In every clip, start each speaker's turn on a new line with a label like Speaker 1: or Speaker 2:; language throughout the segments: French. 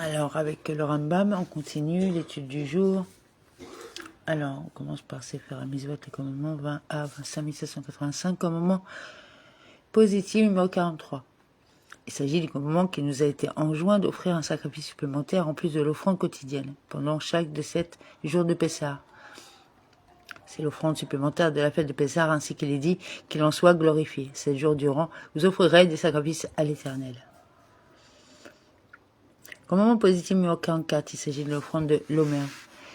Speaker 1: Alors, avec le Rambam, on continue l'étude du jour. Alors, on commence par Sefer HaMizvot, le commandement 20 Av 5785, commandement positif numéro 43. Il s'agit du commandement qui nous a été enjoint d'offrir un sacrifice supplémentaire en plus de l'offrande quotidienne, pendant chaque de 7 jours de Pessah. C'est l'offrande supplémentaire de la fête de Pessah, ainsi qu'il est dit qu'il en soit glorifié. 7 jours durant, vous offrirez des sacrifices à l'Éternel. Commandement positif numéro 44, il s'agit de l'offrande de l'Omer.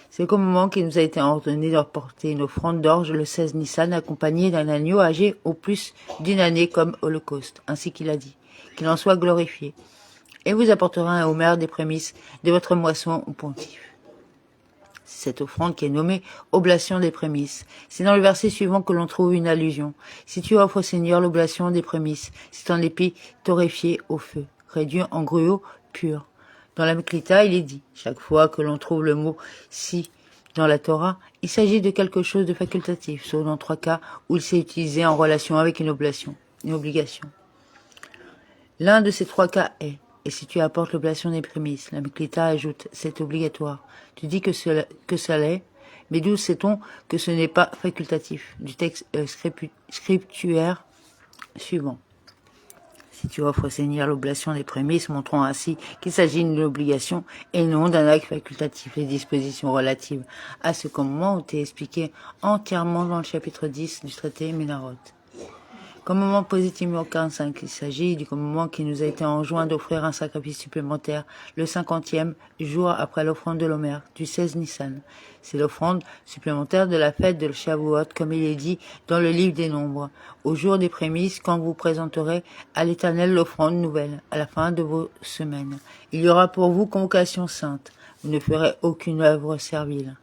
Speaker 1: C'est le commandement qui nous a été ordonné d'apporter une offrande d'orge le 16 Nissan accompagnée d'un agneau âgé au plus d'une année comme holocauste, ainsi qu'il a dit, qu'il en soit glorifié. Et vous apporterez un Omer des prémices de votre moisson au pontife. C'est cette offrande qui est nommée oblation des prémices. C'est dans le verset suivant que l'on trouve une allusion. Si tu offres au Seigneur l'oblation des prémices, c'est un épi torréfié au feu, réduit en gruau pur. Dans la Meklita, il est dit, chaque fois que l'on trouve le mot « si » dans la Torah, il s'agit de quelque chose de facultatif, sauf dans 3 cas où il s'est utilisé en relation avec une oblation, une obligation. L'un de ces 3 cas est, et si tu apportes l'oblation des prémices, la Meklita ajoute, c'est obligatoire. Tu dis que ça l'est, mais d'où sait-on que ce n'est pas facultatif? Du texte scripturaire suivant. Si tu offres au Seigneur l'oblation des prémices, montrant ainsi qu'il s'agit d'une obligation et non d'un acte facultatif. Les dispositions relatives à ce commandement ont été expliquées entièrement dans le chapitre 10 du traité Ménarot. Commandement positif numéro 45, il s'agit du commandement qui nous a été enjoint d'offrir un sacrifice supplémentaire le 50e jour après l'offrande de l'Omer, du 16 Nissan. C'est l'offrande supplémentaire de la fête de Shavuot, comme il est dit dans le livre des Nombres. Au jour des prémices, quand vous présenterez à l'Éternel l'offrande nouvelle, à la fin de vos semaines. Il y aura pour vous convocation sainte. Vous ne ferez aucune œuvre servile.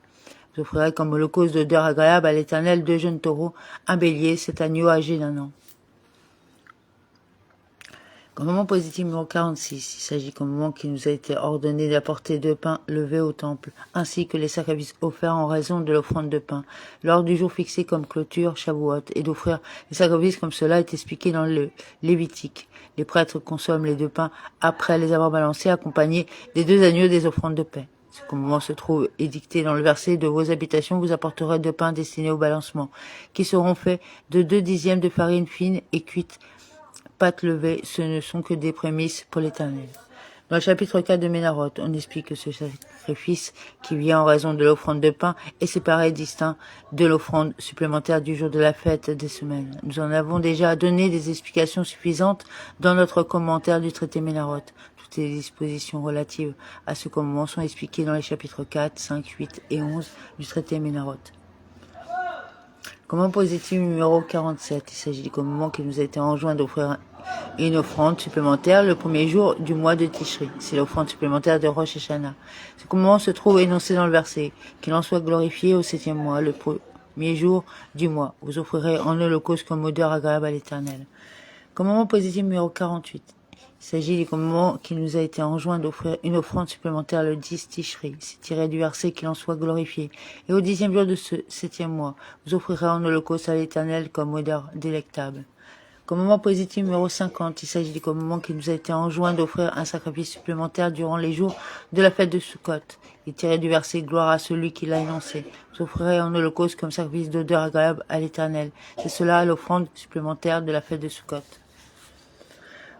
Speaker 1: Vous offrirez comme holocauste d'odeur agréable à l'Éternel 2 jeunes taureaux, un bélier, 7 agneaux âgés d'1 an. Commandement positif numéro 46, il s'agit d'un commandement qui nous a été ordonné d'apporter 2 pains levés au temple, ainsi que les sacrifices offerts en raison de l'offrande de pain, lors du jour fixé comme clôture, Shavuot, et d'offrir les sacrifices comme cela est expliqué dans le Lévitique. Les prêtres consomment les 2 pains après les avoir balancés, accompagnés des 2 agneaux des offrandes de paix. Ce commandement se trouve édicté dans le verset de vos habitations, vous apporterez 2 pains destinés au balancement, qui seront faits de 2 dixièmes de farine fine et cuite, pâte levée, ce ne sont que des prémices pour l'Éternel. Dans le chapitre 4 de Ménarot, on explique que ce sacrifice qui vient en raison de l'offrande de pain est séparé et distinct de l'offrande supplémentaire du jour de la fête des semaines. Nous en avons déjà donné des explications suffisantes dans notre commentaire du traité Ménarot. Toutes les dispositions relatives à ce commandement sont expliquées dans les chapitres 4, 5, 8 et 11 du traité Ménarot. Commandement positif numéro 47, il s'agit du commandement qui nous a été enjoint d'offrir une offrande supplémentaire le premier jour du mois de Tishri. C'est l'offrande supplémentaire de Rosh Hashanah. Ce commandement se trouve énoncé dans le verset, qu'il en soit glorifié au 7e mois, le premier jour du mois. Vous offrirez en holocauste comme odeur agréable à l'Éternel. Commandement positif numéro 48. Il s'agit du commandement qui nous a été enjoint d'offrir une offrande supplémentaire le 10 Tishri. C'est tiré du verset qu'il en soit glorifié. Et au 10e jour de ce 7e mois, vous offrirez en holocauste à l'Éternel comme odeur délectable. Commandement positif numéro 50. Il s'agit du commandement qui nous a été enjoint d'offrir un sacrifice supplémentaire durant les jours de la fête de Sukkot. Il est tiré du verset gloire à celui qui l'a énoncé. Vous offrirez en holocauste comme sacrifice d'odeur agréable à l'Éternel. C'est cela l'offrande supplémentaire de la fête de Sukkot.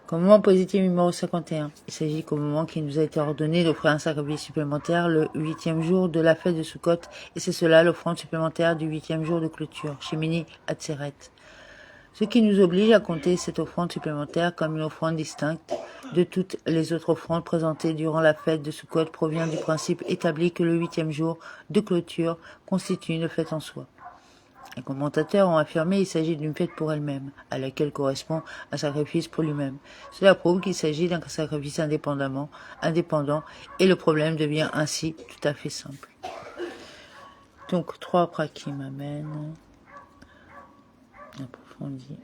Speaker 1: Commandement positif numéro 51. Il s'agit du commandement qui nous a été ordonné d'offrir un sacrifice supplémentaire le 8e jour de la fête de Sukkot, et c'est cela l'offrande supplémentaire du 8e jour de clôture, Shemini Atzeret. Ce qui nous oblige à compter cette offrande supplémentaire comme une offrande distincte de toutes les autres offrandes présentées durant la fête de Sukkot provient du principe établi que le 8e jour de clôture constitue une fête en soi. Les commentateurs ont affirmé qu'il s'agit d'une fête pour elle-même, à laquelle correspond un sacrifice pour lui-même. Cela prouve qu'il s'agit d'un sacrifice indépendant, et le problème devient ainsi tout à fait simple. Donc, 3 prakim amènent approfondi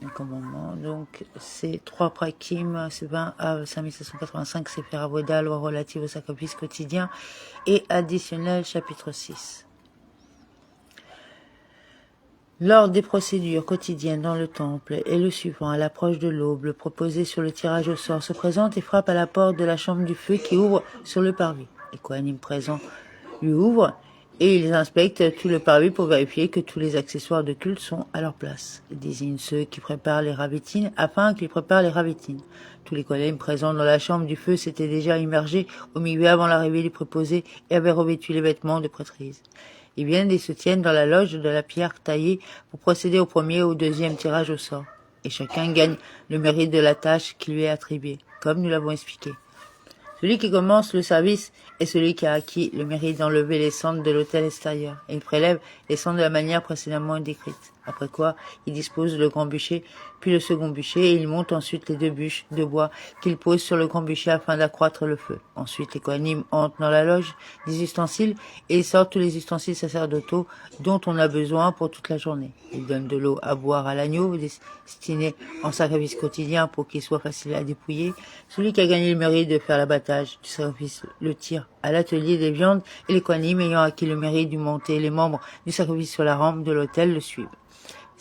Speaker 1: le commandement. Donc, c'est 3 prakim, c'est 20 à 5785, c'est faire avoda, loi relative au sacrifice quotidien, et additionnel, chapitre 6. L'ordre des procédures quotidiennes dans le temple est le suivant. À l'approche de l'aube, le proposé sur le tirage au sort se présente et frappe à la porte de la chambre du feu qui ouvre sur le parvis. Les Kohanim présents lui ouvrent et ils inspectent tout le parvis pour vérifier que tous les accessoires de culte sont à leur place. Ils désignent ceux qui préparent les ravitines afin qu'ils préparent les ravitines. Tous les Kohanim présents dans la chambre du feu s'étaient déjà immergés au milieu avant l'arrivée du préposé et avaient revêtu les vêtements de prêtrise. Ils viennent et se tiennent dans la loge de la pierre taillée pour procéder au premier ou au deuxième tirage au sort. Et chacun gagne le mérite de la tâche qui lui est attribuée, comme nous l'avons expliqué. Celui qui commence le service est celui qui a acquis le mérite d'enlever les cendres de l'autel extérieur, et il prélève les cendres de la manière précédemment décrite. Après quoi, il dispose le grand bûcher, puis le second bûcher, et il monte ensuite les deux bûches de bois qu'il pose sur le grand bûcher afin d'accroître le feu. Ensuite, les Kohanim entrent dans la loge des ustensiles et ils sortent tous les ustensiles sacerdotaux dont on a besoin pour toute la journée. Ils donnent de l'eau à boire à l'agneau, destiné en sacrifice quotidien pour qu'il soit facile à dépouiller. Celui qui a gagné le mérite de faire l'abattage du sacrifice le tire à l'atelier des viandes et les Kohanim ayant acquis le mérite de monter les membres du sacrifice sur la rampe de l'autel le suivent.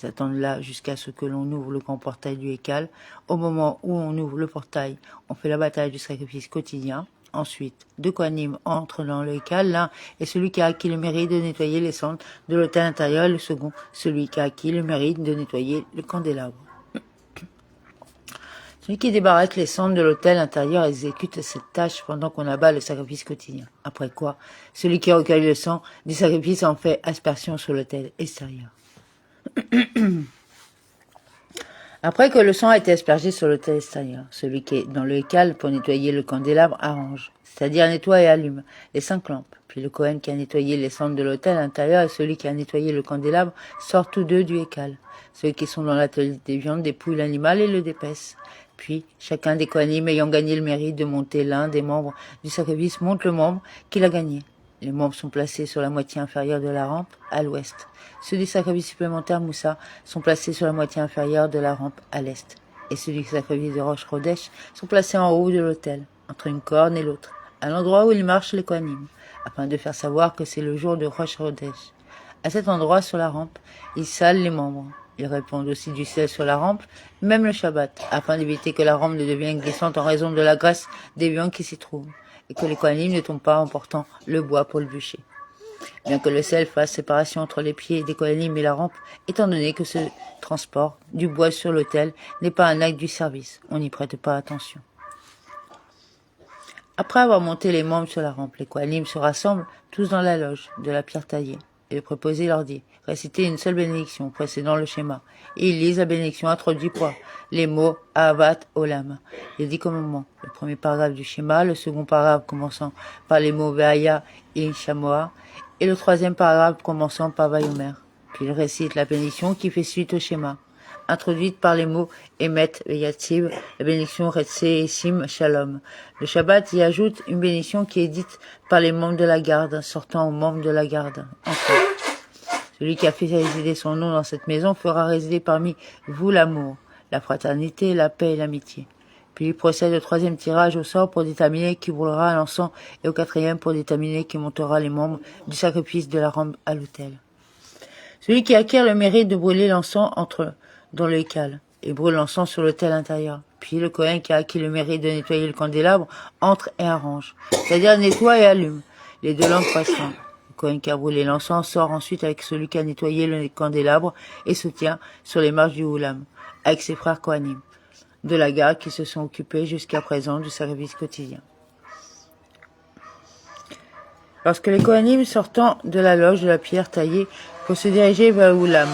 Speaker 1: Ils attendent là jusqu'à ce que l'on ouvre le grand portail du Hékal. Au moment où on ouvre le portail, on fait l'abattage du sacrifice quotidien. Ensuite, deux Kohanim entrent dans le Hékal. L'un est celui qui a acquis le mérite de nettoyer les cendres de l'autel intérieur et le second, celui qui a acquis le mérite de nettoyer le candélabre. Celui qui débarrasse les cendres de l'autel intérieur exécute cette tâche pendant qu'on abat le sacrifice quotidien. Après quoi, celui qui recueille le sang du sacrifice en fait aspersion sur l'autel extérieur. Après que le sang a été aspergé sur l'autel extérieur, celui qui est dans le Hékal pour nettoyer le candélabre arrange, c'est-à-dire nettoie et allume les 5 lampes. Puis le Kohen qui a nettoyé les cendres de l'autel intérieur et celui qui a nettoyé le candélabre sortent tous deux du Hékal. Ceux qui sont dans l'atelier des viandes dépouillent l'animal et le dépaissent. Puis, chacun des Kohanim ayant gagné le mérite de monter l'un des membres du sacrifice monte le membre qu'il a gagné. Les membres sont placés sur la moitié inférieure de la rampe, à l'ouest. Ceux du sacrifice supplémentaire Moussa sont placés sur la moitié inférieure de la rampe, à l'est. Et ceux du sacrifice de Rosh Chodesh sont placés en haut de l'autel, entre une corne et l'autre, à l'endroit où ils marchent les Kohanim, afin de faire savoir que c'est le jour de Rosh Chodesh. À cet endroit, sur la rampe, ils salent les membres. Ils répandent aussi du sel sur la rampe, même le Shabbat, afin d'éviter que la rampe ne devienne glissante en raison de la graisse des viandes qui s'y trouvent, et que les Kohanim ne tombent pas en portant le bois pour le bûcher. Bien que le sel fasse séparation entre les pieds des Kohanim et la rampe, étant donné que ce transport du bois sur l'autel n'est pas un acte du service, on n'y prête pas attention. Après avoir monté les membres sur la rampe, les Kohanim se rassemblent tous dans la loge de la pierre taillée. Et le préposé leur dit, récitez une seule bénédiction précédant le schéma. Et ils lisent la bénédiction introduite par les mots Ahavat Olam, les 10 commandements. Le premier paragraphe du schéma, le second paragraphe commençant par les mots Ve'aya et Shamoa, et le troisième paragraphe commençant par Vayomer. Puis ils récitent la bénédiction qui fait suite au schéma, introduite par les mots Emet et Yatsiv, la bénédiction Retse et Sim Shalom. Le Shabbat y ajoute une bénédiction qui est dite par les membres de la garde, sortant aux membres de la garde. Enfin, celui qui a fait résider son nom dans cette maison fera résider parmi vous l'amour, la fraternité, la paix et l'amitié. Puis il procède au troisième tirage au sort pour déterminer qui brûlera l'encens et au quatrième pour déterminer qui montera les membres du sacrifice de la rampe à l'autel. Celui qui acquiert le mérite de brûler l'encens entre dans le Hékal et brûle l'encens sur l'autel intérieur. Puis le Kohen qui a acquis le mérite de nettoyer le candélabre entre et arrange, c'est-à-dire nettoie et allume les 2 lampes restantes. Le Kohen qui a brûlé l'encens sort ensuite avec celui qui a nettoyé le candélabre et se tient sur les marches du Oulam, avec ses frères Kohanim de la garde qui se sont occupés jusqu'à présent du service quotidien. Lorsque les Kohanim sortant de la loge de la pierre taillée pour se diriger vers le Oulam,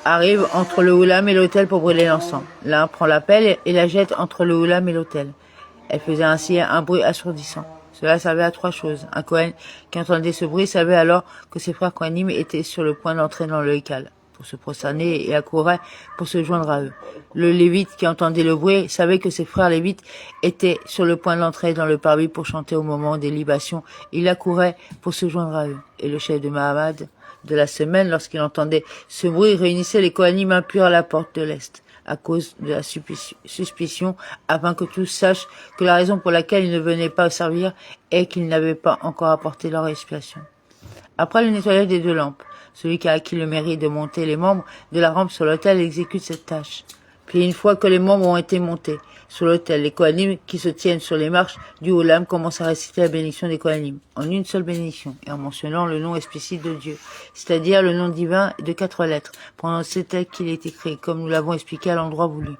Speaker 1: arrivent entre le Oulam et l'autel pour brûler l'encens. L'un prend la pelle et la jette entre le Oulam et l'autel. Elle faisait ainsi un bruit assourdissant. Cela servait à 3 choses. Un Kohen qui entendait ce bruit savait alors que ses frères Kohanim étaient sur le point d'entrer dans le Hékal pour se prosterner et accourait pour se joindre à eux. Le Lévite qui entendait le bruit savait que ses frères Lévites étaient sur le point d'entrer dans le parvis pour chanter au moment des libations. Il accourait pour se joindre à eux. Et le chef de Mahamad de la semaine, lorsqu'il entendait ce bruit, réunissait les Kohanim impurs à la porte de l'Est, à cause de la suspicion, afin que tous sachent que la raison pour laquelle ils ne venaient pas servir est qu'ils n'avaient pas encore apporté leur expiation. Après le nettoyage des 2 lampes, Celui qui a acquis le mérite de monter les membres de la rampe sur l'autel exécute cette tâche. Puis une fois que les membres ont été montés sur l'autel, les Kohanim qui se tiennent sur les marches du Olam commencent à réciter la bénédiction des Kohanim en une seule bénédiction et en mentionnant le nom explicite de Dieu, c'est-à-dire le nom divin de 4 lettres, prononcé tel qu'il est écrit, comme nous l'avons expliqué à l'endroit voulu.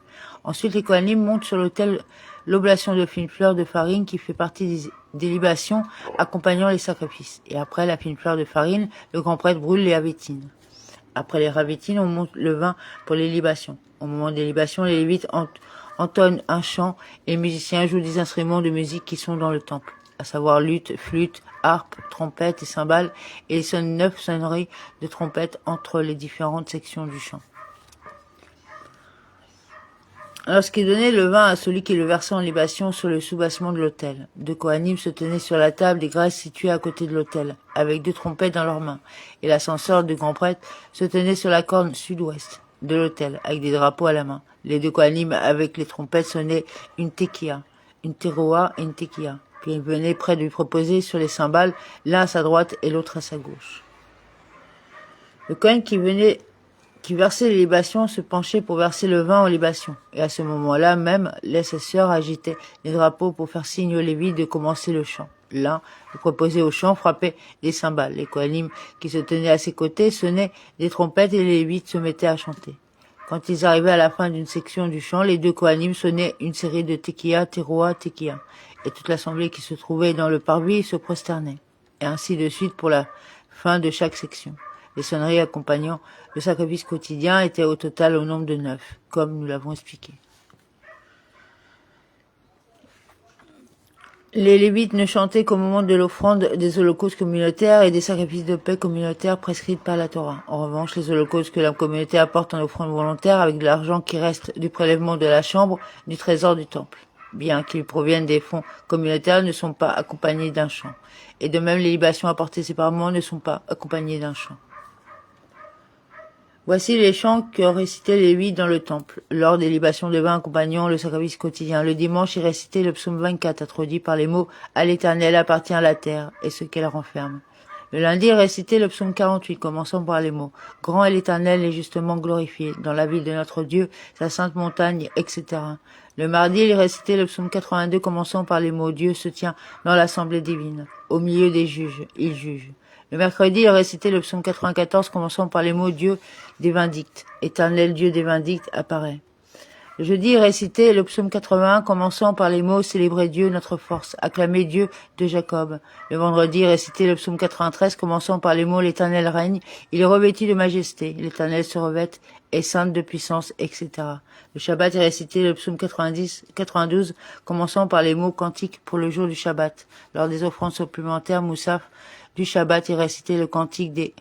Speaker 1: Ensuite, les Kohanim montent sur l'autel l'oblation de fine fleur de farine qui fait partie des libations accompagnant les sacrifices. Et après la fine fleur de farine, le grand prêtre brûle les havétines. Après les havétines, on monte le vin pour les libations. Au moment des libations, les Lévites entonnent un chant et les musiciens jouent des instruments de musique qui sont dans le temple, à savoir luth, flûte, harpe, trompette et cymbales, et ils sonnent 9 sonneries de trompette entre les différentes sections du chant. Lorsqu'il donnait le vin à celui qui le versait en libation sur le soubassement de l'autel, 2 Kohanim se tenaient sur la table des grâces située à côté de l'autel, avec 2 trompettes dans leurs mains, et l'ascenseur du grand prêtre se tenait sur la corne sud-ouest de l'autel, avec des drapeaux à la main. Les 2 Kohanim, avec les trompettes, sonnaient une tekiya, une teroa et une tekiya. Puis ils venaient près de lui proposer sur les cymbales, l'un à sa droite et l'autre à sa gauche. Le Kohen qui versait les libations se penchait pour verser le vin en libation. Et à ce moment-là même, l'assesseur agitait les drapeaux pour faire signe aux Lévites de commencer le chant. L'un, le proposé au chant, frappait des cymbales. Les Kohanim qui se tenaient à ses côtés sonnaient des trompettes et les Lévites se mettaient à chanter. Quand ils arrivaient à la fin d'une section du chant, les 2 Kohanim sonnaient une série de tekiya, teroa, tekiya. Et toute l'assemblée qui se trouvait dans le parvis se prosternait. Et ainsi de suite pour la fin de chaque section. Les sonneries accompagnant le sacrifice quotidien étaient au total au nombre de 9, comme nous l'avons expliqué. Les Lévites ne chantaient qu'au moment de l'offrande des holocaustes communautaires et des sacrifices de paix communautaires prescrits par la Torah. En revanche, les holocaustes que la communauté apporte en offrande volontaire avec de l'argent qui reste du prélèvement de la chambre du trésor du temple, bien qu'ils proviennent des fonds communautaires, ne sont pas accompagnés d'un chant. Et de même, les libations apportées séparément ne sont pas accompagnées d'un chant. Voici les chants que récitaient les Lévites dans le temple, lors des libations de vin accompagnant le sacrifice quotidien. Le dimanche, ils récitaient le psaume 24, introduit par les mots « À l'Éternel appartient la terre et ce qu'elle renferme ». Le lundi, ils récitaient le psaume 48, commençant par les mots « Grand est l'Éternel et justement glorifié, dans la ville de notre Dieu, sa sainte montagne, etc. » Le mardi, ils récitaient le psaume 82, commençant par les mots « Dieu se tient dans l'assemblée divine, au milieu des juges, il juge ». Le mercredi, il récitait le psaume 94, commençant par les mots « Dieu des vindictes »,« Éternel Dieu des vindictes » apparaît. Le jeudi, il récitait le psaume 81, commençant par les mots « Célébrez Dieu, notre force, acclamez Dieu de Jacob ». Le vendredi, il récitait le psaume 93, commençant par les mots « L'Éternel règne, il est revêtu de majesté, l'Éternel se revête, est sainte de puissance, etc. » Le Shabbat, il récitait le psaume 92, commençant par les mots « Cantique pour le jour du Shabbat ». Lors des offrandes supplémentaires, Moussaf, du Shabbat, il récitait le cantique des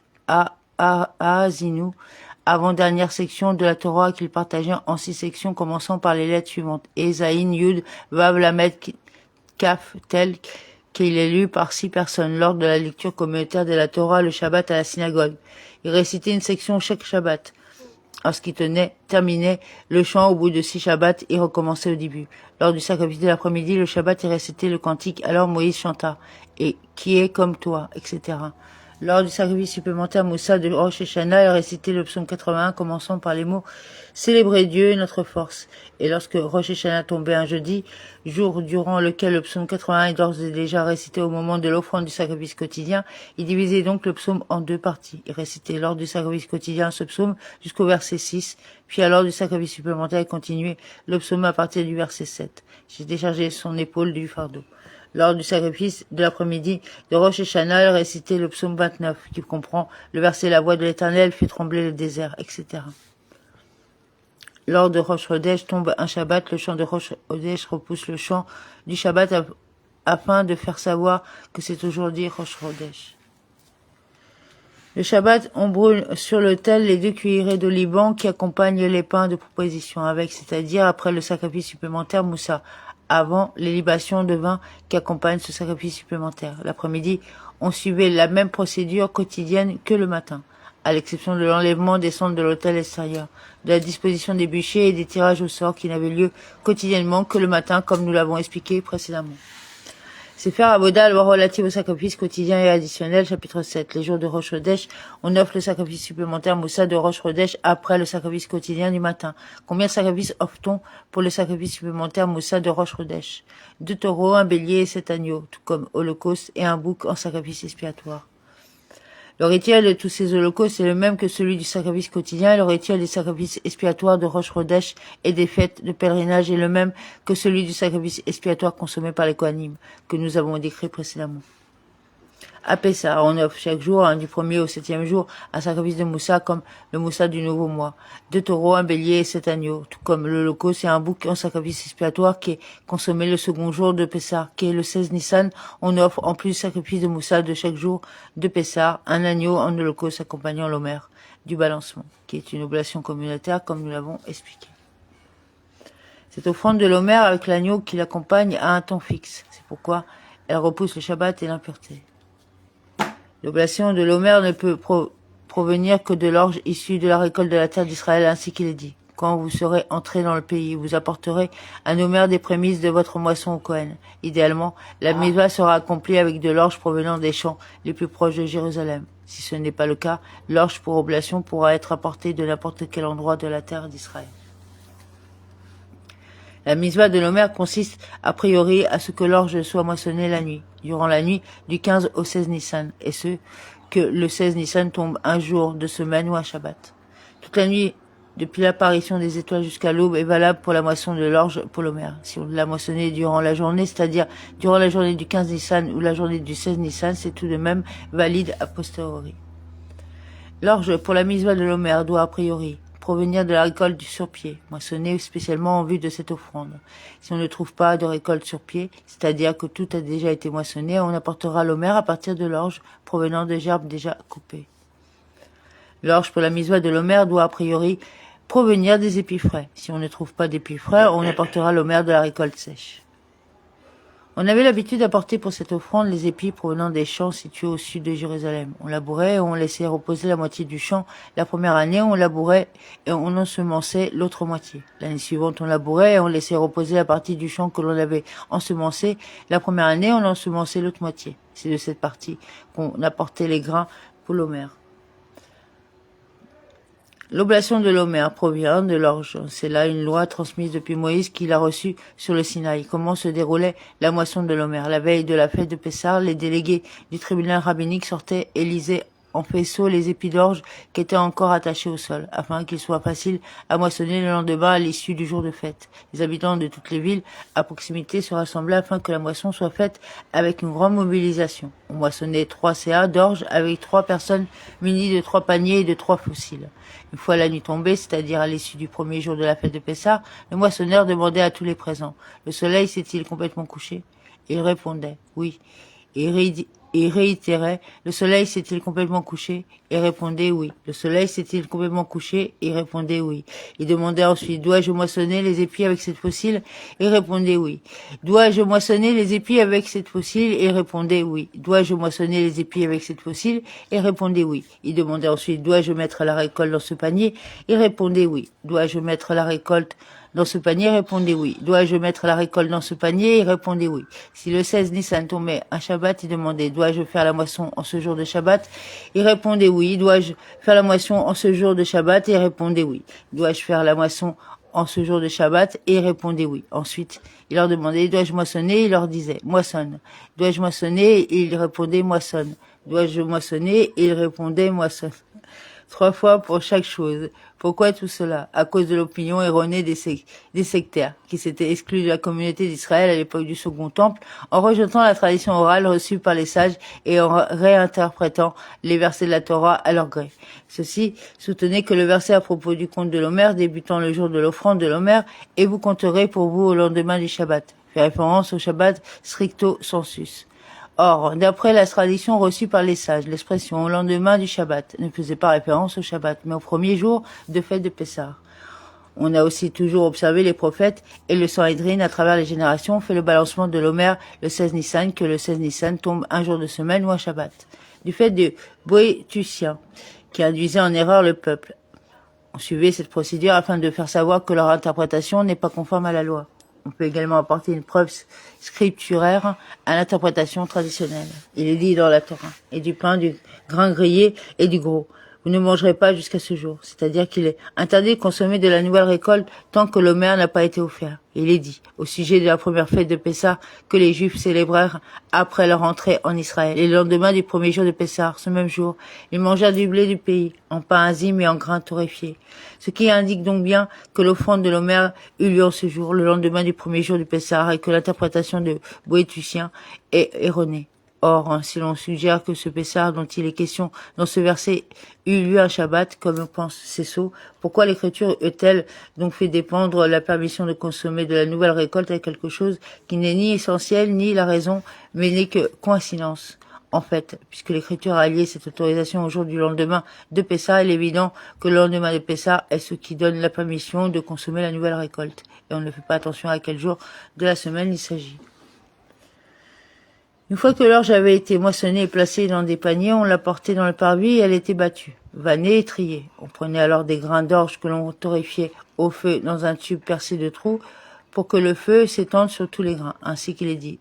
Speaker 1: Azinu, avant-dernière section de la Torah qu'il partageait en 6 sections, commençant par les lettres suivantes. Ezaïn, Yud, Vav, Lamed, Kaf, tel qu'il est lu par 6 personnes lors de la lecture communautaire de la Torah le Shabbat à la synagogue. Il récitait une section chaque Shabbat. Lorsqu'il terminait le chant au bout de 6 Shabbats, il recommençait au début. Lors du sacrifice de l'après-midi, le Shabbat, il récitait le cantique. Alors Moïse chanta, et qui est comme toi, etc. Lors du sacrifice supplémentaire Moussa de Rosh Hashanah, il récitait le psaume 81, commençant par les mots « Célébrez Dieu, notre force ». Et lorsque Rosh Hashanah tombait un jeudi, jour durant lequel le psaume 81 est d'ores et déjà récité au moment de l'offrande du sacrifice quotidien, il divisait donc le psaume en 2 parties. Il récitait lors du sacrifice quotidien ce psaume jusqu'au verset 6, puis à l'heure du sacrifice supplémentaire, il continuait le psaume à partir du verset 7. J'ai déchargé son épaule du fardeau. Lors du sacrifice de l'après-midi de Rosh Hashanah, il récitait le psaume 29, qui comprend le verset « La voix de l'Éternel fit trembler le désert », etc. Lors de Rosh Chodesh tombe un Shabbat, le chant de Rosh Chodesh repousse le chant du Shabbat afin de faire savoir que c'est aujourd'hui Rosh Chodesh. Le Shabbat, on brûle sur l'autel les 2 cuillerées de Liban qui accompagnent les pains de proposition avec, c'est-à-dire après le sacrifice supplémentaire Moussa, avant les libations de vin qui accompagnent ce sacrifice supplémentaire. L'après-midi, on suivait la même procédure quotidienne que le matin, à l'exception de l'enlèvement des cendres de l'autel extérieur, de la disposition des bûchers et des tirages au sort qui n'avaient lieu quotidiennement que le matin, comme nous l'avons expliqué précédemment. Sefer Avoda, loi relative au sacrifice quotidien et additionnel, chapitre 7. Les jours de Rosh Chodesh, on offre le sacrifice supplémentaire Moussa de Rosh Chodesh après le sacrifice quotidien du matin. Combien de sacrifices offre-t-on pour le sacrifice supplémentaire Moussa de Rosh Chodesh? 2 taureaux, un bélier et 7 agneaux, tout comme holocauste et un bouc en sacrifice expiatoire. Le rituel de tous ces holocaustes est le même que celui du sacrifice quotidien. Le rituel des sacrifices expiatoires de Rosh Chodesh et des fêtes de pèlerinage est le même que celui du sacrifice expiatoire consommé par les Kohanim, que nous avons décrit précédemment. À Pessah, on offre chaque jour, du 1er au 7e jour, un sacrifice de Moussa comme le Moussa du nouveau mois. 2 taureaux, un bélier et 7 agneaux, tout comme l'holocauste et un bouc en sacrifice expiatoire qui est consommé le second jour de Pessah, qui est le 16 Nissan. On offre en plus du sacrifice de Moussa de chaque jour de Pessah, un agneau en holocauste accompagnant l'Omer du balancement, qui est une oblation communautaire comme nous l'avons expliqué. Cette offrande de l'Omer avec l'agneau qui l'accompagne a un temps fixe. C'est pourquoi elle repousse le Shabbat et l'impureté. L'oblation de l'Omer ne peut provenir que de l'orge issue de la récolte de la terre d'Israël, ainsi qu'il est dit. Quand vous serez entrés dans le pays, vous apporterez un Omer des prémices de votre moisson au Kohen. Idéalement, la mitzvah sera accomplie avec de l'orge provenant des champs les plus proches de Jérusalem. Si ce n'est pas le cas, l'orge pour oblation pourra être apportée de n'importe quel endroit de la terre d'Israël. La mitzvah de l'Omer consiste a priori à ce que l'orge soit moissonnée la nuit, durant la nuit du 15 au 16 Nissan, et ce, que le 16 Nissan tombe un jour de semaine ou un Shabbat. Toute la nuit, depuis l'apparition des étoiles jusqu'à l'aube, est valable pour la moisson de l'orge pour l'Omer. Si on l'a moissonnée durant la journée, c'est-à-dire durant la journée du 15 Nissan ou la journée du 16 Nissan, c'est tout de même valide a posteriori. L'orge pour la mitzvah de l'Omer doit a priori provenir de la récolte du surpied, moissonnée spécialement en vue de cette offrande. Si on ne trouve pas de récolte sur pied, c'est-à-dire que tout a déjà été moissonné, on apportera l'Omer à partir de l'orge provenant de gerbes déjà coupées. L'orge pour la mitzvah de l'Omer doit a priori provenir des épis frais. Si on ne trouve pas d'épis frais, on apportera l'Omer de la récolte sèche. On avait l'habitude d'apporter pour cette offrande les épis provenant des champs situés au sud de Jérusalem. On labourait et on laissait reposer la moitié du champ. La première année, on labourait et on ensemençait l'autre moitié. L'année suivante, on labourait et on laissait reposer la partie du champ que l'on avait ensemencé. La première année, on ensemençait l'autre moitié. C'est de cette partie qu'on apportait les grains pour l'Omer. L'oblation de l'Omer provient de l'orge. C'est là une loi transmise depuis Moïse qu'il a reçue sur le Sinaï. Comment se déroulait la moisson de l'Omer? La veille de la fête de Pessah, les délégués du tribunal rabbinique sortaient et lisaient en faisceau les épis d'orge qui étaient encore attachés au sol, afin qu'il soit facile à moissonner le lendemain à l'issue du jour de fête. Les habitants de toutes les villes à proximité se rassemblaient afin que la moisson soit faite avec une grande mobilisation. On moissonnait 3 CA d'orge avec 3 personnes munies de 3 paniers et de 3 fossiles. Une fois la nuit tombée, c'est-à-dire à l'issue du premier jour de la fête de Pessah, le moissonneur demandait à tous les présents: « Le soleil s'est-il complètement couché ?» Ils répondaient « Oui ». Et réitérait: « Le soleil s'est-il complètement couché ?» Et répondait « Oui ». « Le soleil s'est-il complètement couché ?» Et répondait « Oui ». Il demandait ensuite: « Dois-je moissonner les épis avec cette fossile ?» Et répondait « Oui ». « Dois-je moissonner les épis avec cette fossile ?» Et répondait « Oui ». « Dois-je moissonner les épis avec cette fossile ?» Et répondait « Oui ». Il demandait ensuite: « Dois-je mettre la récolte dans ce panier ?» Et répondait « Oui ». « Dois-je mettre la récolte dans ce panier ?» Répondait oui. Dois-je mettre la récolte dans ce panier? Il répondait oui. Si le 16 Nissan tombait un Shabbat, il demandait: dois-je faire la moisson en ce jour de Shabbat? Il répondait oui. Dois-je faire la moisson en ce jour de Shabbat? Et il répondait oui. Dois-je faire la moisson en ce jour de Shabbat? Et il répondait oui. Ensuite, il leur demandait: dois-je moissonner? Il leur disait: moissonne. Dois-je moissonner? Et il répondait: moissonne. Dois-je moissonner? Et il répondait: moissonne. 3 fois pour chaque chose. Pourquoi tout cela? À cause de l'opinion erronée des sectaires, qui s'étaient exclus de la communauté d'Israël à l'époque du Second Temple, en rejetant la tradition orale reçue par les sages et en réinterprétant les versets de la Torah à leur gré. Ceux-ci soutenaient que le verset à propos du compte de l'Omer, débutant le jour de l'offrande de l'Omer, « Et vous compterez pour vous au lendemain du Shabbat », fait référence au Shabbat stricto sensus. Or, d'après la tradition reçue par les sages, l'expression « au lendemain du Shabbat » ne faisait pas référence au Shabbat, mais au premier jour de fête de Pessah. On a aussi toujours observé les prophètes et le Sanhédrin à travers les générations fait le balancement de l'Omer le 16 Nissan, que le 16 Nissan tombe un jour de semaine ou un Shabbat. Du fait de Boétusiens, qui induisait en erreur le peuple. On suivait cette procédure afin de faire savoir que leur interprétation n'est pas conforme à la loi. On peut également apporter une preuve scripturaire à l'interprétation traditionnelle. Il est dit dans la Torah, et du pain, du grain grillé et du gros. Vous ne mangerez pas jusqu'à ce jour. C'est-à-dire qu'il est interdit de consommer de la nouvelle récolte tant que l'omer n'a pas été offert. Il est dit, au sujet de la première fête de Pessah, que les Juifs célébrèrent après leur entrée en Israël. Et le lendemain du premier jour de Pessah, ce même jour, ils mangèrent du blé du pays, en pain azim et en grains torréfiés. Ce qui indique donc bien que l'offrande de l'omer eut lieu en ce jour, le lendemain du premier jour du Pessah, et que l'interprétation de Boéthucien est erronée. Or, si l'on suggère que ce Pessah dont il est question dans ce verset eut lieu un Shabbat, comme pense Césso, pourquoi l'Écriture eut-elle donc fait dépendre la permission de consommer de la nouvelle récolte à quelque chose qui n'est ni essentiel, ni la raison, mais n'est que coïncidence? En fait, puisque l'Écriture a lié cette autorisation au jour du lendemain de Pessah, il est évident que le lendemain de Pessah est ce qui donne la permission de consommer la nouvelle récolte. Et on ne fait pas attention à quel jour de la semaine il s'agit. Une fois que l'orge avait été moissonnée et placée dans des paniers, on la portait dans le parvis et elle était battue, vannée et triée. On prenait alors des grains d'orge que l'on torréfiait au feu dans un tube percé de trous pour que le feu s'étende sur tous les grains, ainsi qu'il est dit.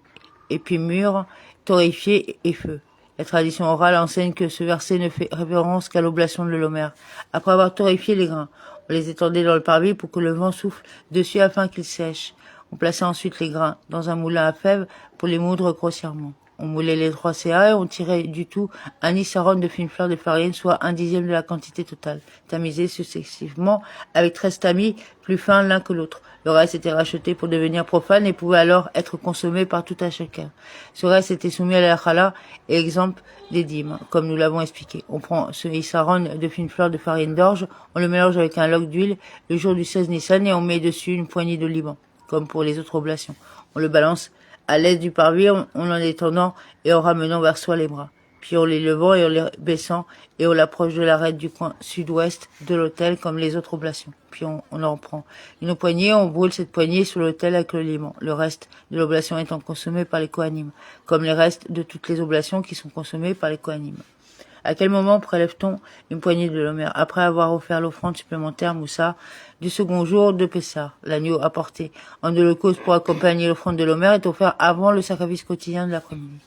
Speaker 1: Et puis mûr, torréfié et feu. La tradition orale enseigne que ce verset ne fait référence qu'à l'oblation de l'omer. Après avoir torréfié les grains, on les étendait dans le parvis pour que le vent souffle dessus afin qu'ils sèchent. On plaçait ensuite les grains dans un moulin à fèves pour les moudre grossièrement. On moulait les 3 CA et on tirait du tout un isaron de fine fleur de farine, soit 1/10 de la quantité totale, tamisé successivement avec 13 tamis plus fins l'un que l'autre. Le reste était racheté pour devenir profane et pouvait alors être consommé par tout un chacun. Ce reste était soumis à la chala et exemple des dîmes, comme nous l'avons expliqué. On prend ce isaron de fine fleur de farine d'orge, on le mélange avec un log d'huile le jour du 16 Nissan et on met dessus une poignée de liban, comme pour les autres oblations. On le balance à l'aide du parvis, en étendant et en ramenant vers soi les bras, puis en les levant et en les baissant, et on l'approche de l'arête du coin sud-ouest de l'autel comme les autres oblations. Puis on en prend une poignée, on brûle cette poignée sur l'autel avec le liban, le reste de l'oblation étant consommé par les kohanim, comme les restes de toutes les oblations qui sont consommées par les kohanim. À quel moment prélève-t-on une poignée de l'omer? Après avoir offert l'offrande supplémentaire moussa du second jour de Pessah. L'agneau apporté en holocauste pour accompagner l'offrande de l'omer est offert avant le sacrifice quotidien de l'après-midi.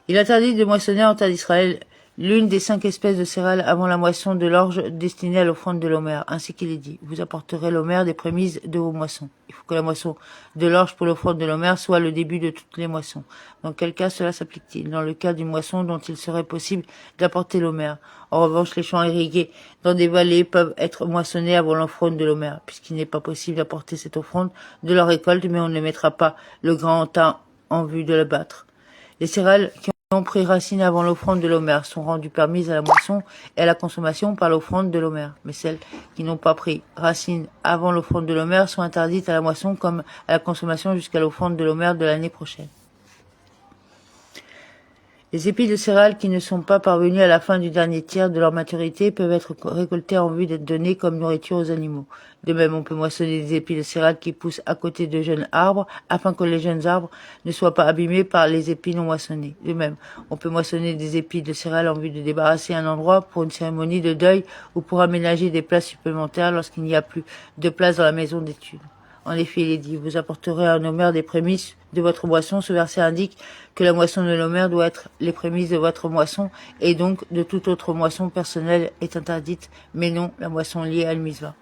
Speaker 1: Il est interdit de moissonner en terre d'Israël l'une des 5 espèces de céréales avant la moisson de l'orge destinée à l'offrande de l'omer, ainsi qu'il est dit. Vous apporterez l'omer des prémices de vos moissons. Il faut que la moisson de l'orge pour l'offrande de l'omer soit le début de toutes les moissons. Dans quel cas cela s'applique-t-il? Dans le cas d'une moisson dont il serait possible d'apporter l'omer. En revanche, les champs irrigués dans des vallées peuvent être moissonnés avant l'offrande de l'omer, puisqu'il n'est pas possible d'apporter cette offrande de leur récolte, mais on ne mettra pas le grain en tas en vue de l'abattre. Les céréales qui ont pris racine avant l'offrande de l'omer sont rendues permises à la moisson et à la consommation par l'offrande de l'omer. Mais celles qui n'ont pas pris racine avant l'offrande de l'omer sont interdites à la moisson comme à la consommation jusqu'à l'offrande de l'omer de l'année prochaine. Les épis de céréales qui ne sont pas parvenus à la fin du dernier tiers de leur maturité peuvent être récoltés en vue d'être donnés comme nourriture aux animaux. De même, on peut moissonner des épis de céréales qui poussent à côté de jeunes arbres afin que les jeunes arbres ne soient pas abîmés par les épis non moissonnés. De même, on peut moissonner des épis de céréales en vue de débarrasser un endroit pour une cérémonie de deuil ou pour aménager des places supplémentaires lorsqu'il n'y a plus de place dans la maison d'études. En effet, il est dit, vous apporterez à un omer des prémices de votre moisson. Ce verset indique que la moisson de l'omer doit être les prémices de votre moisson et donc de toute autre moisson personnelle est interdite, mais non la moisson liée à l'misva.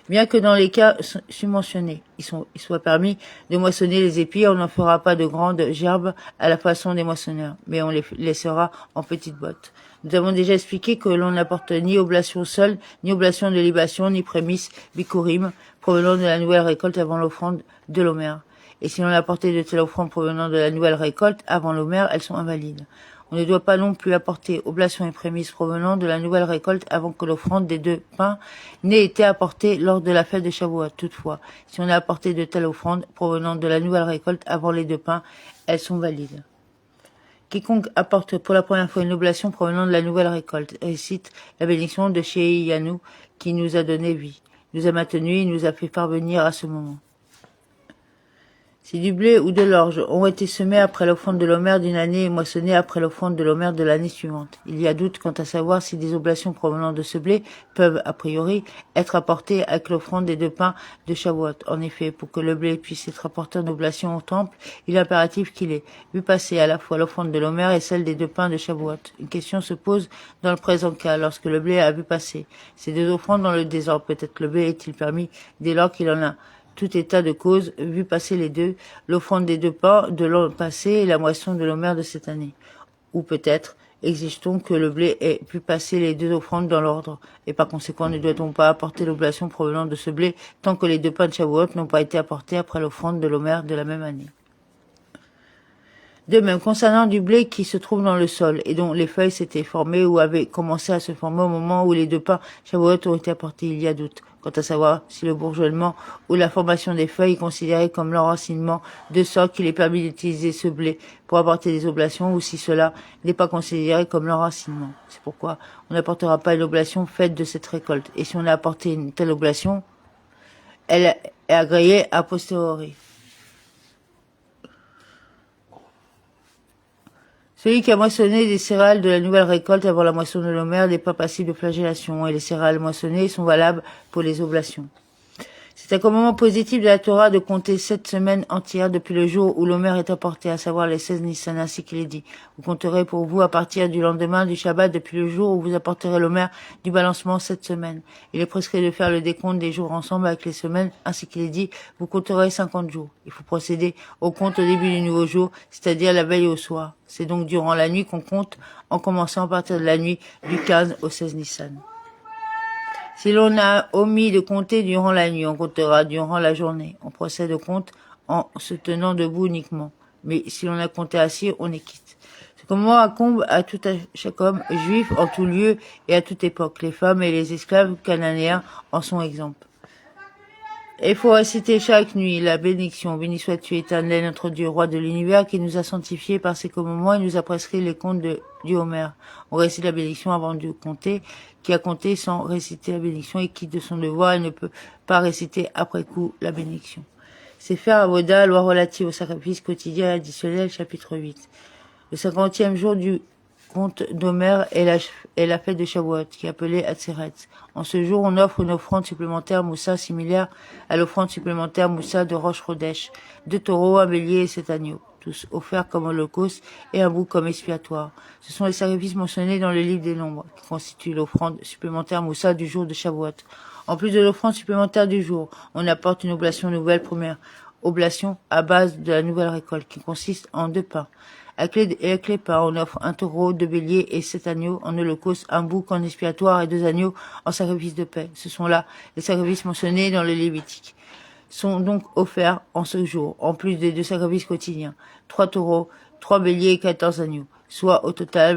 Speaker 1: Bien que dans les cas submentionnés, il soit permis de moissonner les épis, on n'en fera pas de grandes gerbes à la façon des moissonneurs, mais on les laissera en petites bottes. Nous avons déjà expliqué que l'on n'apporte ni oblation seule, ni oblation de libation, ni prémices bikurim provenant de la nouvelle récolte avant l'offrande de l'omer. Et si l'on a apporté de telles offrandes provenant de la nouvelle récolte avant l'omer, elles sont invalides. On ne doit pas non plus apporter oblations et prémices provenant de la nouvelle récolte avant que l'offrande des 2 pains n'ait été apportée lors de la fête de Shavuot. Toutefois, si on a apporté de telles offrandes provenant de la nouvelle récolte avant les 2 pains, elles sont valides. Quiconque apporte pour la première fois une oblation provenant de la nouvelle récolte récite la bénédiction de Shehi Yanou qui nous a donné vie, nous a maintenus et nous a fait parvenir à ce moment. Si du blé ou de l'orge ont été semés après l'offrande de l'homère d'une année et moissonnés après l'offrande de l'homère de l'année suivante, il y a doute quant à savoir si des oblations provenant de ce blé peuvent, a priori, être apportées avec l'offrande des 2 pains de Shavuot. En effet, pour que le blé puisse être apporté en oblation au temple, il est impératif qu'il ait vu passer à la fois l'offrande de l'homère et celle des 2 pains de Shavuot. Une question se pose dans le présent cas, lorsque le blé a vu passer ces 2 offrandes dans le désordre. Peut-être le blé est-il permis dès lors qu'il en a tout état de cause, vu passer les 2, l'offrande des 2 pains de l'an passé et la moisson de l'homère de cette année. Ou peut-être exige-t-on que le blé ait pu passer les 2 offrandes dans l'ordre, et par conséquent ne doit-on pas apporter l'oblation provenant de ce blé tant que les 2 pains de Shavuot n'ont pas été apportés après l'offrande de l'homère de la même année. De même, concernant du blé qui se trouve dans le sol et dont les feuilles s'étaient formées ou avaient commencé à se former au moment où les 2 pains Shavuot ont été apportés, il y a doute quant à savoir si le bourgeonnement ou la formation des feuilles est considéré comme l'enracinement, de sorte qu'il est permis d'utiliser ce blé pour apporter des oblations, ou si cela n'est pas considéré comme l'enracinement. C'est pourquoi on n'apportera pas une oblation faite de cette récolte. Et si on a apporté une telle oblation, elle est agréée a posteriori. Celui qui a moissonné des céréales de la nouvelle récolte avant la moisson de l'homère n'est pas passible de flagellation, et les céréales moissonnées sont valables pour les oblations. C'est un commandement positif de la Torah de compter 7 semaines entières depuis le jour où l'homère est apporté, à savoir les 16 Nissan, ainsi qu'il est dit. Vous compterez pour vous à partir du lendemain du Shabbat depuis le jour où vous apporterez l'homère du balancement 7 semaines. Il est prescrit de faire le décompte des jours ensemble avec les semaines, ainsi qu'il est dit. Vous compterez 50 jours. Il faut procéder au compte au début du nouveau jour, c'est-à-dire la veille au soir. C'est donc durant la nuit qu'on compte, en commençant à partir de la nuit du 15 au 16 Nissan. Si l'on a omis de compter durant la nuit, on comptera durant la journée. On procède au compte en se tenant debout uniquement. Mais si l'on a compté assis, on est quitte. Ce commandement incombe à tout chaque homme juif en tout lieu et à toute époque. Les femmes et les esclaves cananéens en sont exemples. Et il faut réciter chaque nuit la bénédiction. Béni sois-tu, Éternel, notre Dieu, roi de l'univers, qui nous a sanctifiés par ses commandements et nous a prescrit les comptes du Homère. On récite la bénédiction avant de compter, qui a compté sans réciter la bénédiction et qui, de son devoir, elle ne peut pas réciter après coup la bénédiction. C'est faire Avoda, loi relative au sacrifice quotidien et additionnel, chapitre 8. Le 50e jour du compte d'Homère est la fête de Shavuot, qui est appelée Atzeret. En ce jour, on offre une offrande supplémentaire Moussa similaire à l'offrande supplémentaire Moussa de Rosh Chodesh, 2 taureaux, un bélier et 7 agneaux, tous offerts comme holocauste et un bouc comme expiatoire. Ce sont les sacrifices mentionnés dans le livre des nombres, qui constituent l'offrande supplémentaire Moussa du jour de Shavuot. En plus de l'offrande supplémentaire du jour, on apporte une oblation nouvelle, première oblation à base de la nouvelle récolte, qui consiste en 2 pains. Avec les pains, on offre 1 taureau, 2 béliers et 7 agneaux en holocauste, un bouc en expiatoire et 2 agneaux en sacrifice de paix. Ce sont là les sacrifices mentionnés dans le Lévitique. Sont donc offerts en ce jour, en plus des 2 sacrifices quotidiens. 3 taureaux, 3 béliers et 14 agneaux, soit au total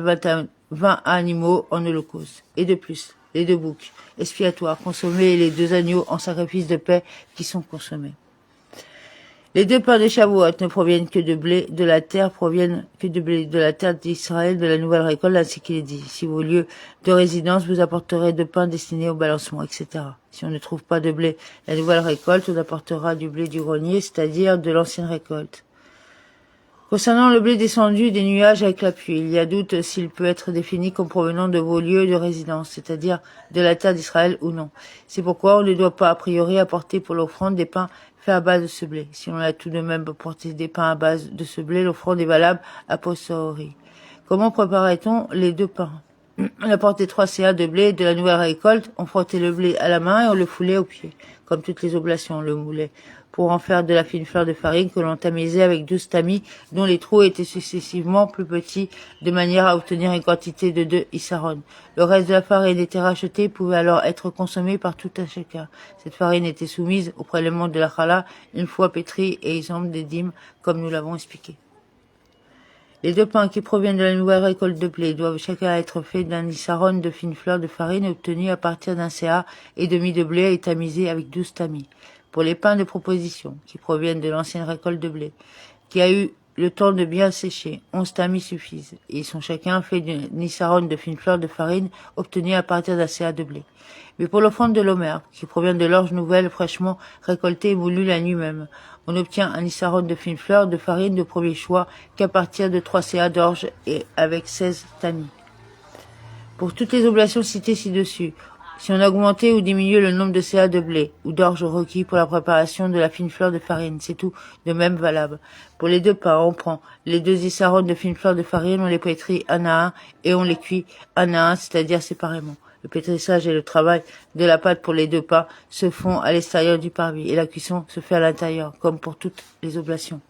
Speaker 1: 20 animaux en holocauste. Et de plus, les 2 boucs expiatoires consommés et les 2 agneaux en sacrifice de paix qui sont consommés. Les 2 pains de Shavuot ne proviennent que de blé de la terre, proviennent que de blé de la terre d'Israël, de la nouvelle récolte, ainsi qu'il est dit. Si vos lieux de résidence, vous apporterez 2 pains destinés au balancement, etc. Si on ne trouve pas de blé la nouvelle récolte, on apportera du blé du grenier, c'est-à-dire de l'ancienne récolte. Concernant le blé descendu des nuages avec la pluie, il y a doute s'il peut être défini comme provenant de vos lieux de résidence, c'est-à-dire de la terre d'Israël ou non. C'est pourquoi on ne doit pas a priori apporter pour l'offrande des pains faits à base de ce blé. Si on a tout de même apporté des pains à base de ce blé, l'offrande est valable a posteriori. Comment préparait-on les 2 pains? On apportait 3 CA de blé de la nouvelle récolte, on frottait le blé à la main et on le foulait au pied. Comme toutes les oblations, on le moulait pour en faire de la fine fleur de farine que l'on tamisait avec 12 tamis dont les trous étaient successivement plus petits de manière à obtenir une quantité de 2 issaron. Le reste de la farine était racheté et pouvait alors être consommé par tout un chacun. Cette farine était soumise au prélèvement de la challah une fois pétrie et exempte des dîmes comme nous l'avons expliqué. Les 2 pains qui proviennent de la nouvelle récolte de blé doivent chacun être faits d'un issaron de fine fleur de farine obtenu à partir d'un CA et demi de blé et tamisé avec 12 tamis. Pour les pains de proposition, qui proviennent de l'ancienne récolte de blé, qui a eu le temps de bien sécher. 11 tamis suffisent. Et ils sont chacun faits d'une nissaron de fines fleurs de farine obtenues à partir d'un CA de blé. Mais pour l'offrande de l'Omer, qui provient de l'orge nouvelle fraîchement récoltée et moulue la nuit même, on obtient un nissaron de fines fleurs de farine de premier choix qu'à partir de 3 CA d'orge et avec 16 tamis. Pour toutes les oblations citées ci-dessus, si on a augmenté ou diminué le nombre de CA de blé ou d'orge requis pour la préparation de la fine fleur de farine, c'est tout de même valable. Pour les deux pains, on prend les 2 issarones de fine fleur de farine, on les pétrit un à un et on les cuit un à un, c'est-à-dire séparément. Le pétrissage et le travail de la pâte pour les 2 pains se font à l'extérieur du parvis et la cuisson se fait à l'intérieur, comme pour toutes les oblations.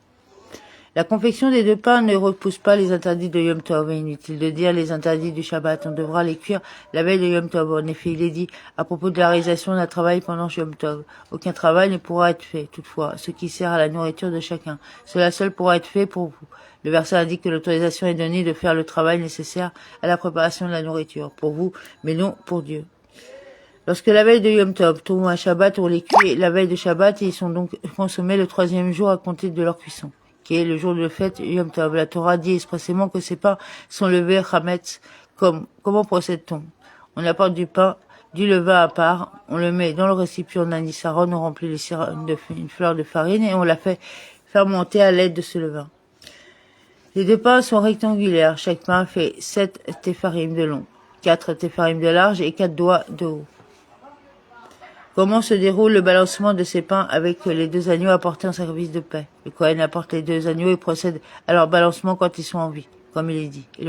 Speaker 1: La confection des 2 pains ne repousse pas les interdits de Yom Tov. Et inutile de dire les interdits du Shabbat. On devra les cuire la veille de Yom Tov. En effet, il est dit à propos de la réalisation d'un travail pendant Yom Tov. Aucun travail ne pourra être fait, toutefois, ce qui sert à la nourriture de chacun. Cela seul pourra être fait pour vous. Le verset indique que l'autorisation est donnée de faire le travail nécessaire à la préparation de la nourriture, pour vous, mais non pour Dieu. Lorsque la veille de Yom Tov tombe un Shabbat, on les cuit la veille de Shabbat et ils sont donc consommés le 3e jour à compter de leur cuisson, qui est le jour de fête Yom Tov. La Torah dit expressément que ces pains sont levés chametz. Comment procède-t-on? On apporte du pain, du levain à part, on le met dans le récipient d'un nissaron, on remplit les sirènes de une fleur de farine et on la fait fermenter à l'aide de ce levain. Les 2 pains sont rectangulaires, chaque pain fait 7 tépharim de long, 4 tépharim de large et 4 doigts de haut. Comment se déroule le balancement de ces pains avec les 2 agneaux apportés en service de paix? Le Kohen apporte les 2 agneaux et procède à leur balancement quand ils sont en vie, comme il est dit. Et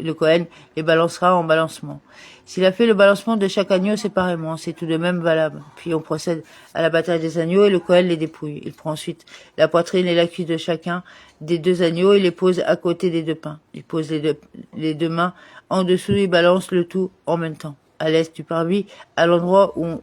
Speaker 1: le Kohen les balancera en balancement. S'il a fait le balancement de chaque agneau séparément, c'est tout de même valable. Puis on procède à l'abattage des agneaux et le Kohen les dépouille. Il prend ensuite la poitrine et la cuisse de chacun des 2 agneaux et les pose à côté des 2 pains. Il pose les deux mains en dessous et balance le tout en même temps. À l'est du parvis, à l'endroit où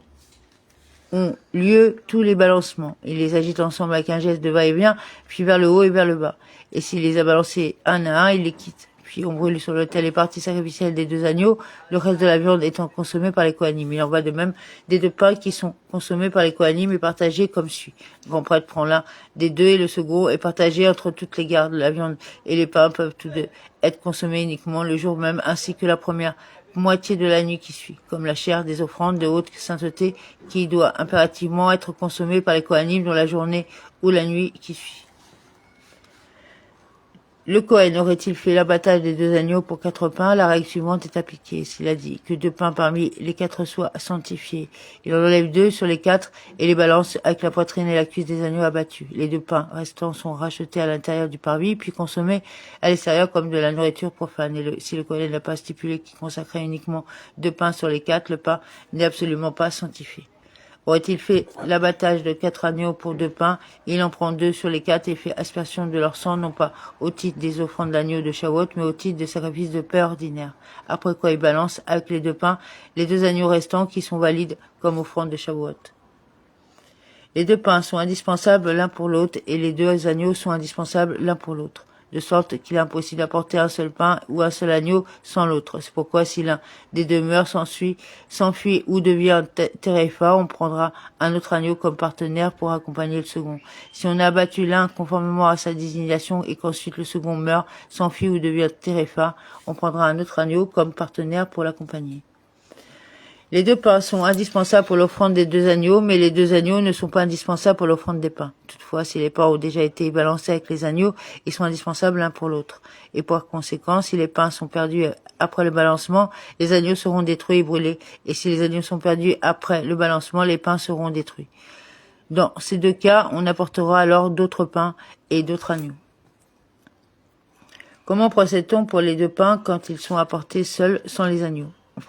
Speaker 1: ont lieu tous les balancements. Il les agite ensemble avec un geste de va-et-vient, puis vers le haut et vers le bas. Et s'il les a balancés un à un, il les quitte. Puis on brûle sur l'autel les parties sacrificielles des 2 agneaux, le reste de la viande étant consommé par les Kohanim. Il en va de même des 2 pains qui sont consommés par les Kohanim et partagés comme suit. Le grand prêtre prend l'un des 2 et le second est partagé entre toutes les gardes. La viande et les pains peuvent tous 2 être consommés uniquement le jour même, ainsi que la première moitié de la nuit qui suit, comme la chair des offrandes de haute sainteté qui doit impérativement être consommée par les Kohanim dans la journée ou la nuit qui suit. Le Kohen aurait-il fait l'abattage des 2 agneaux pour 4 pains? La règle suivante est appliquée. S'il a dit que 2 pains parmi les 4 soient sanctifiés, il en enlève 2 sur les 4 et les balance avec la poitrine et la cuisse des agneaux abattus. Les 2 pains restants sont rachetés à l'intérieur du parvis, puis consommés à l'extérieur comme de la nourriture profane. Et si le Kohen n'a pas stipulé qu'il consacrait uniquement 2 pains sur les 4, le pain n'est absolument pas sanctifié. Aurait-il fait l'abattage de 4 agneaux pour 2 pains, il en prend 2 sur les 4 et fait aspersion de leur sang, non pas au titre des offrandes d'agneaux de Shavuot, mais au titre des sacrifices de paix ordinaires. Après quoi il balance avec les 2 pains les 2 agneaux restants qui sont valides comme offrandes de Shavuot. Les 2 pains sont indispensables l'un pour l'autre et les 2 agneaux sont indispensables l'un pour l'autre, de sorte qu'il est impossible d'apporter un seul pain ou un seul agneau sans l'autre. C'est pourquoi si l'un des 2 meurt, s'enfuit ou devient terefa, on prendra un autre agneau comme partenaire pour accompagner le second. Si on a abattu l'un conformément à sa désignation et qu'ensuite le second meurt, s'enfuit ou devient terefa, on prendra un autre agneau comme partenaire pour l'accompagner. Les 2 pains sont indispensables pour l'offrande des 2 agneaux, mais les 2 agneaux ne sont pas indispensables pour l'offrande des pains. Toutefois, si les pains ont déjà été balancés avec les agneaux, ils sont indispensables l'un pour l'autre. Et par conséquent, si les pains sont perdus après le balancement, les agneaux seront détruits et brûlés. Et si les agneaux sont perdus après le balancement, les pains seront détruits. Dans ces 2 cas, on apportera alors d'autres pains et d'autres agneaux. Comment procède-t-on pour les 2 pains quand ils sont apportés seuls sans les agneaux? On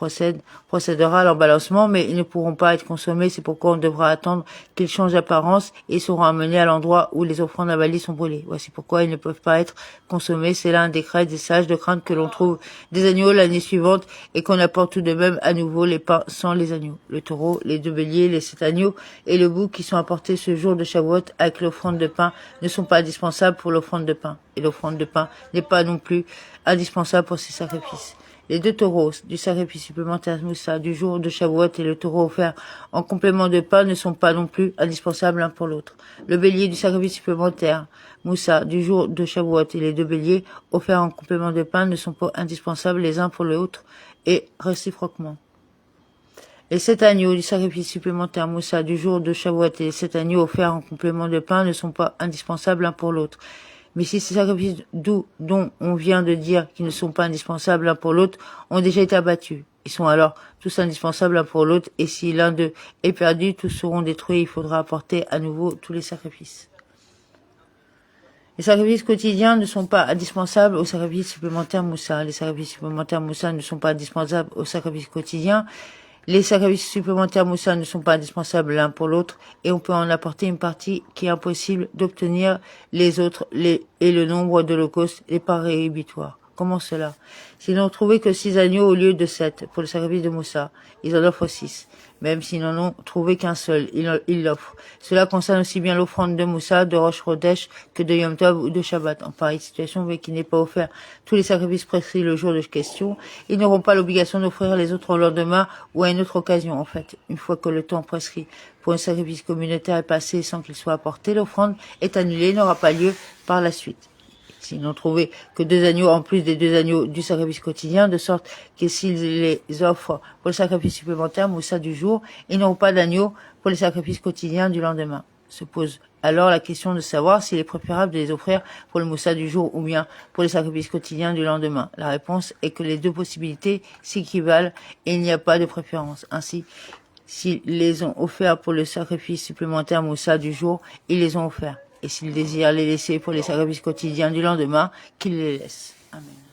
Speaker 1: procédera à leur balancement, mais ils ne pourront pas être consommés, c'est pourquoi on devra attendre qu'ils changent d'apparence et seront amenés à l'endroit où les offrandes avalies sont brûlées. Voici pourquoi ils ne peuvent pas être consommés. C'est là un décret des sages de crainte que l'on trouve des agneaux l'année suivante et qu'on apporte tout de même à nouveau les pains sans les agneaux. Le taureau, les 2 béliers, les 7 agneaux et le bouc qui sont apportés ce jour de Shavuot avec l'offrande de pain ne sont pas indispensables pour l'offrande de pain. Et l'offrande de pain n'est pas non plus indispensable pour ces sacrifices. Les 2 taureaux du sacrifice supplémentaire Moussa du jour de Shavuot et le taureau offert en complément de pain ne sont pas non plus indispensables l'un pour l'autre. Le bélier du sacrifice supplémentaire Moussa du jour de Shavuot et les 2 béliers offerts en complément de pain ne sont pas indispensables les uns pour l'autre et réciproquement. Les 7 agneaux du sacrifice supplémentaire Moussa du jour de Shavuot et les 7 agneaux offerts en complément de pain ne sont pas indispensables l'un pour l'autre. Mais si ces sacrifices dont on vient de dire qu'ils ne sont pas indispensables l'un pour l'autre ont déjà été abattus, ils sont alors tous indispensables l'un pour l'autre, et si l'un d'eux est perdu, tous seront détruits, il faudra apporter à nouveau tous les sacrifices. Les sacrifices quotidiens ne sont pas indispensables au sacrifice supplémentaire Moussa. Les sacrifices supplémentaires Moussa ne sont pas indispensables au sacrifice quotidien. Les sacrifices supplémentaires Moussa ne sont pas indispensables l'un pour l'autre et on peut en apporter une partie qui est impossible d'obtenir les autres et le nombre d'holocaustes n'est pas réhibitoire. Comment cela? S'ils n'ont trouvé que 6 agneaux au lieu de 7 pour le sacrifice de Moussa, ils en offrent 6. Même s'ils n'en ont trouvé qu'un seul, ils l'offrent. Cela concerne aussi bien l'offrande de Moussa, de Rosh Chodesh, que de Yom Tov ou de Shabbat. En pareille situation, mais qu'il n'est pas offert tous les sacrifices prescrits le jour de question, ils n'auront pas l'obligation d'offrir les autres au lendemain ou à une autre occasion, en fait. Une fois que le temps prescrit pour un sacrifice communautaire est passé sans qu'il soit apporté, l'offrande est annulée et n'aura pas lieu par la suite. S'ils n'ont trouvé que 2 agneaux en plus des 2 agneaux du sacrifice quotidien, de sorte que s'ils les offrent pour le sacrifice supplémentaire, Moussa du jour, ils n'auront pas d'agneaux pour les sacrifices quotidiens du lendemain. Se pose alors la question de savoir s'il est préférable de les offrir pour le Moussa du jour ou bien pour les sacrifices quotidiens du lendemain. La réponse est que les 2 possibilités s'équivalent et il n'y a pas de préférence. Ainsi, s'ils les ont offerts pour le sacrifice supplémentaire Moussa du jour, ils les ont offerts. Et s'il désire les laisser pour les sacrifices quotidiens du lendemain, qu'il les laisse. Amen.